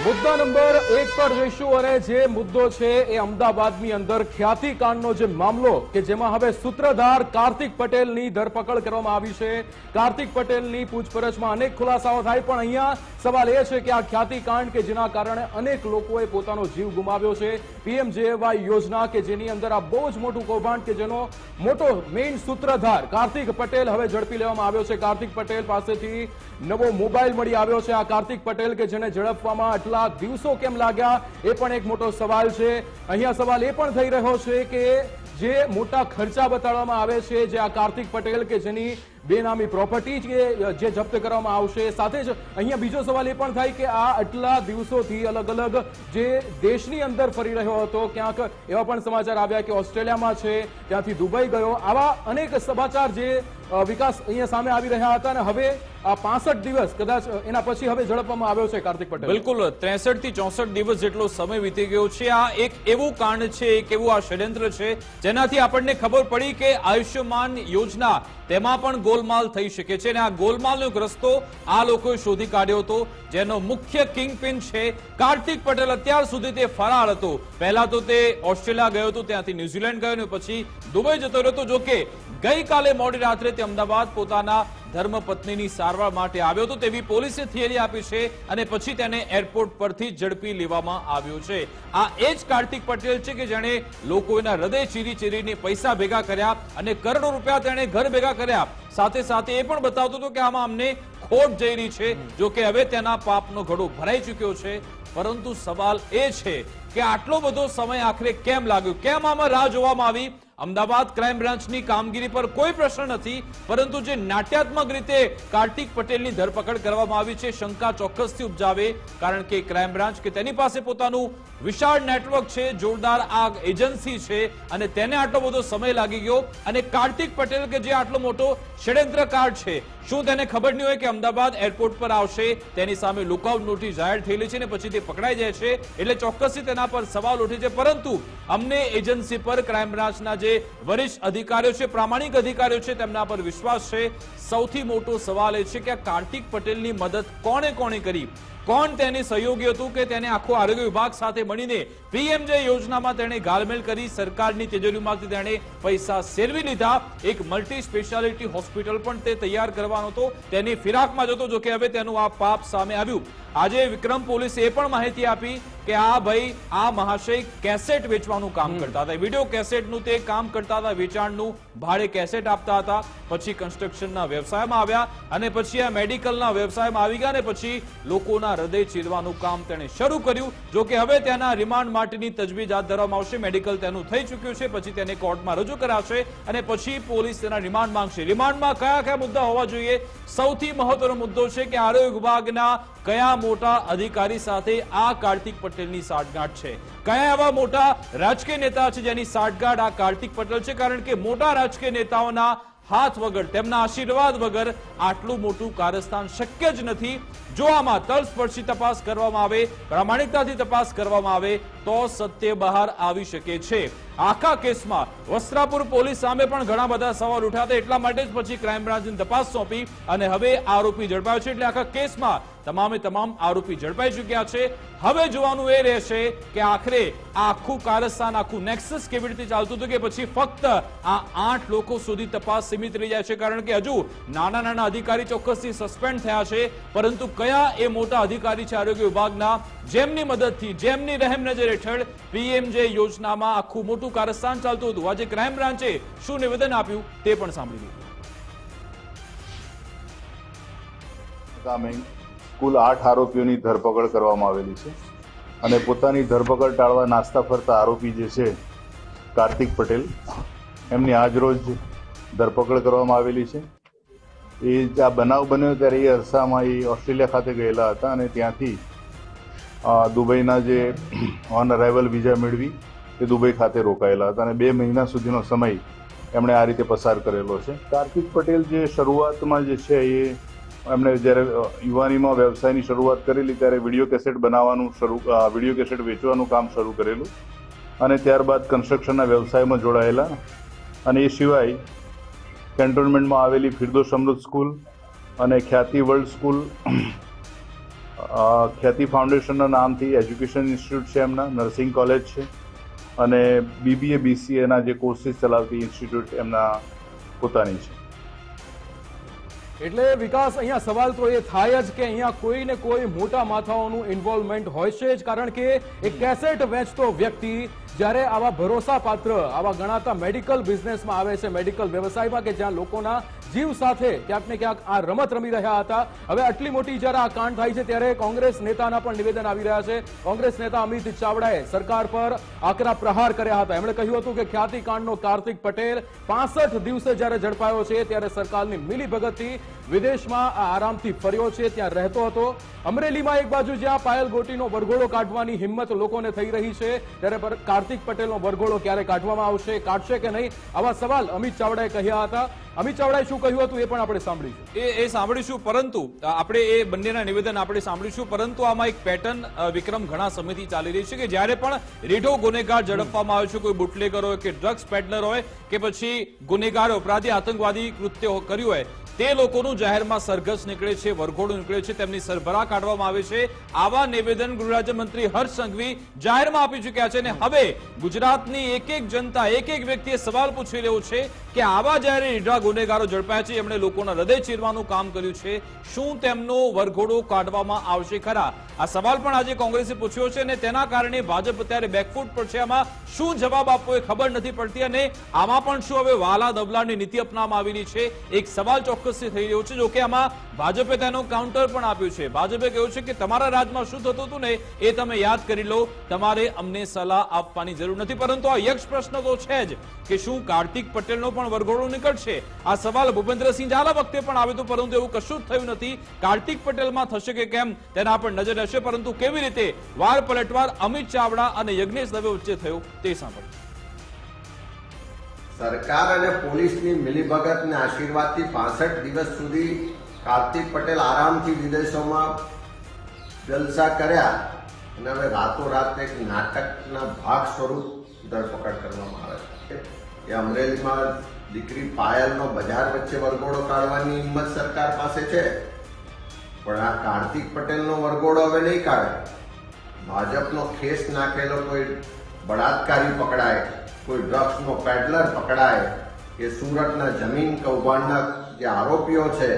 મુદ્દા નંબર 1 પર જઈશું અને જે મુદ્દો છે એ અમદાવાદની અંદર ખ્યાતિકાંડનો જે મામલો કે જેમાં હવે સૂત્રધાર કાર્તિક પટેલની ધરપકડ કરવામાં આવી છે। કાર્તિક પટેલની પૂછપરછમાં અનેક ખુલાસાઓ થાય, પણ અહીંયા સવાલ એ છે કે આ ખ્યાતિકાંડ કે જેના કારણે અનેક લોકોએ પોતાનો જીવ ગુમાવ્યો છે। પીએમજેએવાય યોજના કે જેની અંદર આ બહુ જ મોટું કૌભાંડ કે જેનો મોટો મેઇન સૂત્રધાર કાર્તિક પટેલ હવે ઝડપી લેવામાં આવ્યો છે। કાર્તિક પટેલ પાસેથી નવો મોબાઈલ મળી આવ્યો છે। આ કાર્તિક પટેલ કે જેને ઝડપવામાં આટલા દિવસો કેમ લાગ્યા એ પણ એક મોટો સવાલ છે। અહીંયા સવાલ એ પણ થઈ રહ્યો છે કે જે મોટા ખર્ચા બતાડવામાં આવે છે, જે આ કાર્તિક પટેલ કે જેની બેનામી પ્રોપર્ટી જે જપ્ત કરવામાં આવશે, સાથે જ અહીંયા બીજો સવાલ એ પણ થાય કે આ આટલા દિવસોથી અલગ અલગ જે દેશની અંદર ફરી રહ્યો હતો, ક્યાંક એવા પણ સમાચાર આવ્યા કે ઓસ્ટ્રેલિયામાં છે, ત્યાંથી દુબઈ ગયો, આવા અનેક સમાચાર જે વિકાસ અહીંયા સામે આવી રહ્યા હતા અને હવે આ 65 દિવસ કદાચ એના પછી હવે ઝડપવામાં આવ્યો છે કાર્તિક પટેલ। બિલકુલ 63 થી 64 દિવસ જેટલો સમય વીતી ગયો છે। આ એક એવું કાંડ છે, એક એવું આ ષડયંત્ર છે જેનાથી આપણને ખબર પડી કે આયુષ્યમાન યોજના તેમાં પણ ગોલમાલ થઈ શકે છે અને આ ગોલમાલનો એક રસ્તો આ લોકોએ શોધી કાઢ્યો હતો, જેનો મુખ્ય કિંગપિન છે કાર્તિક પટેલ। અત્યાર સુધી તે ફરાર હતો। પહેલા તો તે ઓસ્ટ્રેલિયા ગયો હતો, ત્યાંથી ન્યુઝીલેન્ડ ગયો અને પછી દુબઈ જતો રહ્યો હતો। જો કે ગઈકાલે મોડી રાત્રે તે અમદાવાદ પોતાના ધર્મપત્નીની સારવાર માટે આવ્યો હતો તેવી પોલીસે થિયરી આપી છે અને પછી તેને એરપોર્ટ પરથી ઝડપી લેવામાં આવ્યો છે। આ એ જ કાર્તિક પટેલ છે કે જેણે લોકોના હૃદય ચીરી ચીરીને પૈસા ભેગા કર્યા અને કરોડો રૂપિયા તેણે ઘર ભેગા કર્યા। સાથે સાથે એ પણ બતાવતો હતો કે આમાં અમને ખોટ જઈ રહી છે। જો કે હવે તેના પાપનો ઘડો ભરાઈ ચૂક્યો છે, પરંતુ સવાલ એ છે કે આટલો બધો સમય આખરે કેમ લાગ્યો, કેમ આમાં રાહ જોવામાં આવી। અમદાવાદ ક્રાઇમ બ્રાન્ચની કામગીરી પર કોઈ પ્રશ્ન નથી, પરંતુ જે નાટ્યાત્મક રીતે કાર્તિક પટેલની ધરપકડ કરવામાં આવી છે શંકા ચોક્કસથી ઉપજાવે, કારણ કે ક્રાઇમ બ્રાન્ચ કે તેની પાસે પોતાનું વિશાળ નેટવર્ક છે, જોરદાર આ એજન્સી છે અને તેને આટલો બધો સમય લાગી ગયો। અને કાર્તિક પટેલ કે જે આટલો મોટો ષડયંત્રકાર છે, શું તેને ખબર નહીં હોય કે અમદાવાદ એરપોર્ટ પર આવશે, તેની સામે લુકઆઉટ નોટિસ જાહેર થયેલી છે અને પછી તે પકડાઈ જાય છે, એટલે ચોક્કસથી તેના પર સવાલ ઉઠે છે। પરંતુ અમને એજન્સી પર ક્રાઇમ બ્રાન્ચના જે વરિષ્ઠ અધિકારીઓ છે, પ્રામાણિક અધિકારીઓ છે, તેમના પર વિશ્વાસ છે। સૌથી મોટો સવાલ એ છે કે આ કાર્તિક પટેલની મદદ કોણે કોણે કરી, કોણ તેની સહયોગી હતું કે તેને આખો આરોગ્ય વિભાગ સાથે મળીને પીએમજે યોજનામાં તેણે ગાલમેલ કરી, સરકારની તિજોરીમાંથી તેણે પૈસા સેરવી લીધા। એક મલ્ટી સ્પેશિયાલિટી હોસ્પિટલ પણ તે તૈયાર કરવાનો હતો, તેની ફિરાકમાં જતો। જો કે હવે તેનું આ પાપ સામે આવ્યું। આજે વિક્રમ પોલીસે એ પણ માહિતી આપી કે આ ભાઈ આ મહાશય કેસેટ વેચવાનું કામ કરતા હતા, વિડીયો કેસેટનું તે કામ કરતા હતા, વેચાણનું ભાડે કેસેટ આપતા હતા, પછી કન્સ્ટ્રક્શનના વ્યવસાયમાં આવ્યા અને પછી આ મેડિકલના વ્યવસાયમાં આવી ગયા અને પછી લોકોના હૃદય ચીરવાનું કામ તેણે શરૂ કર્યું। જો કે હવે તેના રિમાન્ડ માટેની તજવીજ હાથ ધરવામાં આવશે। મેડિકલ તેનું થઈ ચૂક્યું છે, પછી તેને કોર્ટમાં રજૂ કરાશે અને પછી પોલીસ તેના રિમાન્ડ માંગશે। રિમાન્ડમાં કયા કયા મુદ્દા હોવા જોઈએ? સૌથી મહત્વનો મુદ્દો છે કે આરોગ્ય વિભાગના કયા મોટા અધિકારી સાથે આ કાર્તિક પટેલની સાંઠગાંઠ છે, કયા એવા મોટા રાજકીય નેતા છે જેની સાંઠગાંઠ આ કાર્તિક પટેલ છે, કારણ કે મોટા રાજકીય નેતાઓના હાથ વગર, તેમના આશીર્વાદ વગર આટલું મોટું કારસ્તાન શક્ય જ નથી। જો આમાં તલસ્પર્શી તપાસ કરવામાં આવે, પ્રામાણિકતાથી તપાસ કરવામાં આવે તો સત્ય બહાર આવી શકે છે। આખા કેસમાં વસ્ત્રાપુર પોલીસ સામે પણ ઘણા બધા સવાલ ઉઠ્યા હતા, એટલા માટે જ પછી ક્રાઇમ બ્રાન્ચને તપાસ સોંપી અને હવે આરોપી ઝડપાયો છે। એટલે આખા કેસમાં તમામે તમામ આરોપી ઝડપાઈ ચૂક્યા છે। હવે જોવાનું એ રહેશે કે આખરે આ આખું કારસ્તાન, આખું નેક્સસ કેવી રીતે ચાલતું હતું, કે પછી ફક્ત આ 8 લોકો સુધી તપાસ સીમિત રહી જાય છે, કારણ કે હજુ નાના નાના અધિકારી ચોક્કસથી સસ્પેન્ડ થયા છે, પરંતુ કયા એ મોટા અધિકારી છે આરોગ્ય વિભાગના જેમની મદદથી, જેમની રહેમ નજર હેઠળ પીએમજે યોજનામાં આખું મોટું કારસ્તાન ચાલતું હતું। આજે ક્રાઇમ બ્રાન્ચે શું નિવેદન આપ્યું તે પણ સાંભળી લઈએ। કુલ 8 આરોપીઓની ધરપકડ કરવામાં આવેલી છે અને પોતાની ધરપકડ ટાળવા નાસ્તા ફરતા આરોપી જે છે કાર્તિક પટેલ, એમની આજરોજ ધરપકડ કરવામાં આવેલી છે। એ આ બનાવ બન્યો ત્યારે એ અરસામાં એ ઓસ્ટ્રેલિયા ખાતે ગયેલા હતા અને ત્યાંથી દુબઈના જે ઓન અરાઇવલ વિઝા મેળવી તે દુબઈ ખાતે રોકાયેલા હતા અને 2 મહિના સુધીનો સમય એમણે આ રીતે પસાર કરેલો છે। કાર્તિક પટેલ જે શરૂઆતમાં જે છે એ એમણે જ્યારે યુવાનીમાં વ્યવસાયની શરૂઆત કરેલી ત્યારે વિડીયો કેસેટ બનાવવાનું વિડીયો કેસેટ વેચવાનું કામ શરૂ કરેલું અને ત્યારબાદ કન્સ્ટ્રક્શનના વ્યવસાયમાં જોડાયેલા અને એ સિવાય કેન્ટોનમેન્ટમાં આવેલી ફિરદોસ અમૃત સ્કૂલ અને ખ્યાતિ વર્લ્ડ સ્કૂલ ખ્યાતિ ફાઉન્ડેશનના નામથી એજ્યુકેશન ઇન્સ્ટિટ્યૂટ છે, એમના નર્સિંગ કોલેજ છે, અને BBA BCAના જે કોર્સીસ ચલાવતી ઇન્સ્ટિટ્યૂટ એમના પોતાની છે. એટલે વિકાસ, અહીંયા સવાલ તો એ થાય જ કે અહીંયા કોઈ ને કોઈ મોટા માથાઓનું ઇન્વોલ્વમેન્ટ હોય છે જ, કારણ કે એક કેસેટ વેચતો વ્યક્તિ જ્યારે આવા ભરોસાપાત્ર, આવા ગણાતા મેડિકલ બિઝનેસમાં આવે છે, મેડિકલ વ્યવસાયમાં, કે જ્યાં લોકોના જીવ સાથે ક્યાંક ને ક્યાંક આ રમત રમી રહ્યા હતા, હવે આટલી મોટી જ્યારે આ કાંડ થાય છે ત્યારે કોંગ્રેસ નેતાના પણ નિવેદન આવી રહ્યા છે. કોંગ્રેસ નેતા અમિત ચાવડાએ સરકાર પર આકરા પ્રહાર કર્યા હતા. એમણે કહ્યું હતું કે ખ્યાતિ કાંડનો કાર્તિક પટેલ 65 દિવસે જ્યારે ઝડપાયો છે ત્યારે સરકારની મિલીભગતથી વિદેશમાં આરામથી ફર્યો છે, ત્યાં રહેતો હતો. અમરેલીમાં એક બાજુ જ્યાં પાયલ ગોટીનો વરઘોડો કાઢવાની હિંમત લોકોને થઈ રહી છે, ત્યારે કાર્તિક પટેલનો વરઘોડો ક્યારે કાઢવામાં આવશે, કાઢશે કે નહીં, આવા સવાલ અમિત ચાવડાએ કહ્યા હતા. અમિત ચાવડાએ શું કહ્યું હતું એ પણ આપણે સાંભળીશું. એ સાંભળીશું, પરંતુ આપણે એ બંનેના નિવેદન આપણે સાંભળીશું. પરંતુ આમાં એક પેટર્ન, વિક્રમ, ઘણા સમયથી ચાલી રહી છે કે જ્યારે પણ રીઢો ગુનેગાર ઝડપવામાં આવે છે, કોઈ બુટલેગર હોય કે ડ્રગ્સ પેડલર હોય કે પછી ગુનેગાર અપરાધી આતંકવાદી કૃત્ય કર્યું હોય, તે લોકોનું જાહેરમાં સરઘસ નીકળે છે, વરઘોડું નીકળે છે, તેમની સરભરા કાઢવામાં આવે છે. આવા નિવેદન ગૃહ રાજ્યમંત્રી હર્ષ સંઘવી જાહેરમાં આપી ચૂક્યા છે. અને હવે ગુજરાતની એક જનતા, એક વ્યક્તિએ સવાલ પૂછી રહ્યો છે કે આવા જ્યારે રીઢા ગુનેગારો ઝડપાયા છે, એમણે લોકોના હૃદય ચીરવાનું કામ કર્યું છે, શું તેમનો વરઘોડો કાઢવામાં આવશે ખરા? આ સવાલ પણ આજે કોંગ્રેસે પૂછ્યો છે અને તેના કારણે ભાજપ અત્યારે બેકફૂટ પર છે. આમાં શું જવાબ આપવો એ ખબર નથી પડતી, અને આમાં પણ શું હવે વાલા દબલાની નીતિ અપનાવવામાં આવેલી છે, એક સવાલ ચોક્કસથી થઈ રહ્યો છે. જોકે આમાં ભાજપે તેનો કાઉન્ટર પણ આપ્યું છે. ભાજપે કહ્યું છે કે તમારા રાજમાં શું થતું હતું ને એ તમે યાદ કરી લો, તમારે અમને સલાહ આપવાની જરૂર નથી. પરંતુ આ યક્ષ પ્રશ્ન તો છે જ કે શું કાર્તિક પટેલનો પણ વરઘોડો નીકળશે? આ સવાલ ભૂપેન્દ્રસિંહ ઝાલા વખતે પણ આવ્યો હતો, પરંતુ એવું કશું જ થયું નથી. કાર્તિક પટેલમાં થશે કે કેમ તેના પર નજર રહેશે. પરંતુ કેવી રીતે વાર પલટવાર અમિત ચાવડા અને યજ્ઞેશ દવે વચ્ચે થયો તે સાંભળો. સરકાર અને પોલીસની મિલીભગતને આશીર્વાદથી 65 દિવસ સુધી કાર્તિક પટેલ આરામથી વિદેશોમાં જલસા કર્યા, અને હવે રાતોરાત એક નાટકના ભાગ સ્વરૂપ ધરપકડ કરવામાં આવે છે. એ અમરેલીમાં દીકરી પાયલનો બજાર વચ્ચે વરઘોડો કાઢવાની હિંમત સરકાર પાસે છે, પણ આ કાર્તિક પટેલનો વરઘોડો હવે નહીં કાઢે. ભાજપનો ખેસ નાખેલો કોઈ બળાત્કારી પકડાય, કોઈ ડ્રગ્સનો પેડલર પકડાય, કે સુરતના જમીન કૌભાંડના જે આરોપીઓ છે,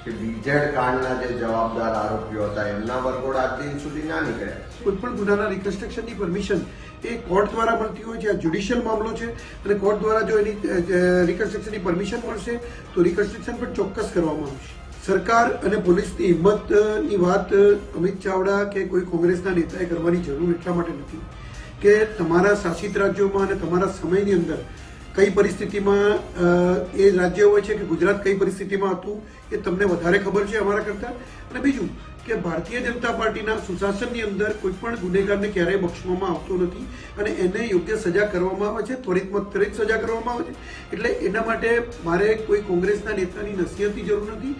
કે બીજેડ કાંડના જે જવાબદાર આરોપીઓ હતા, એમના વરઘોડા આજ દિન સુધી ના નીકળ્યા. કોઈ પણ ગુનાના રિકન્સ્ટ્રક્શનની પરમિશન એ કોર્ટ દ્વારા મળતી હોય છે. આ જ્યુડિશિયલ મામલો છે અને કોર્ટ દ્વારા જો એની રિકન્સ્ટ્રક્શનની પરમિશન મળશે તો રિકન્સ્ટ્રક્શન પણ ચોક્કસ કરવામાં આવશે. સરકાર અને પોલીસની હિંમતની વાત અમિત ચાવડા કે કોઈ કોંગ્રેસના નેતાએ કરવાની જરૂર એટલા માટે નથી કે તમારા શાસિત રાજ્યોમાં અને તમારા સમયની અંદર કઈ પરિસ્થિતિમાં એ રાજ્ય હોય છે, કે ગુજરાત કઈ પરિસ્થિતિમાં હતું એ તમને વધારે ખબર છે અમારા કરતા. અને બીજું કે ભારતીય જનતા પાર્ટીના સુશાસનની અંદર કોઈ પણ ગુનેગારને ક્યારેય બક્ષવામાં આવતો નથી અને એને યોગ્ય સજા કરવામાં આવે છે, ત્વરિત સજા કરવામાં આવે છે. એટલે એના માટે મારે કોઈ કોંગ્રેસના નેતાની નસીહતની જરૂર નથી.